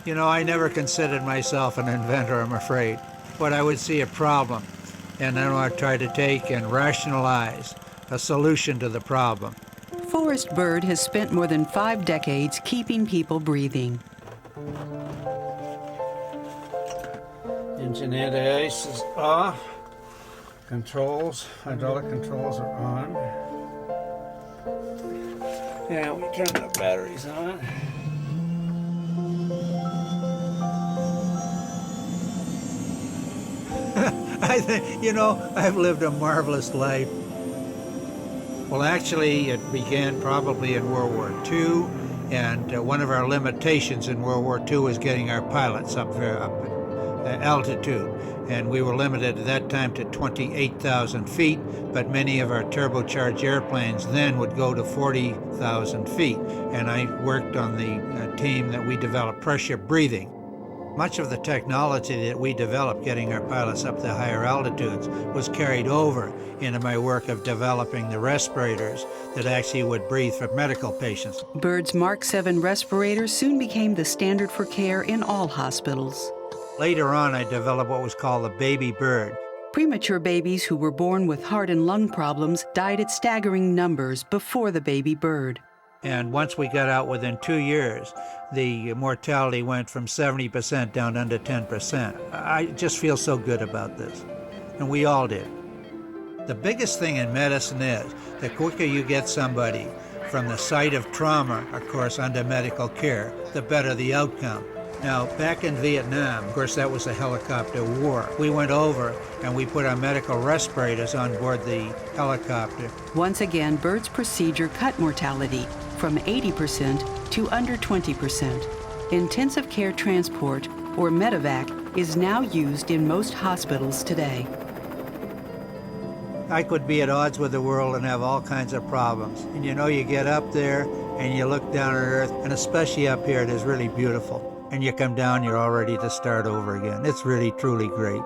You know, I never considered myself an inventor, I'm afraid. But I would see a problem, and then I'd try to take and rationalize a solution to the problem. Forrest Bird has spent more than 5 decades keeping people breathing. Engine anti-ice is off. Controls, hydraulic controls are on. Yeah, we turn the batteries on. I think, you know, I've lived a marvelous life. Well, actually, it began probably in World War II, and one of our limitations in World War II was getting our pilots up at altitude. And we were limited at that time to 28,000 feet, but many of our turbocharged airplanes then would go to 40,000 feet. And I worked on the team that we developed pressure breathing. Much of the technology that we developed getting our pilots up to higher altitudes was carried over into my work of developing the respirators that actually would breathe for medical patients. Bird's Mark 7 respirators soon became the standard for care in all hospitals. Later on, I developed what was called the baby bird. Premature babies who were born with heart and lung problems died at staggering numbers before the baby bird. And once we got out within 2 years, the mortality went from 70% down to under 10%. I just feel so good about this, and we all did. The biggest thing in medicine is the quicker you get somebody from the site of trauma, of course, under medical care, the better the outcome. Now, back in Vietnam, of course, that was a helicopter war. We went over and we put our medical respirators on board the helicopter. Once again, Bird's procedure cut mortality from 80% to under 20%. Intensive care transport, or medevac, is now used in most hospitals today. I could be at odds with the world and have all kinds of problems. And you know, you get up there and you look down at Earth, and especially up here, it is really beautiful. And you come down, you're all ready to start over again. It's really, truly great.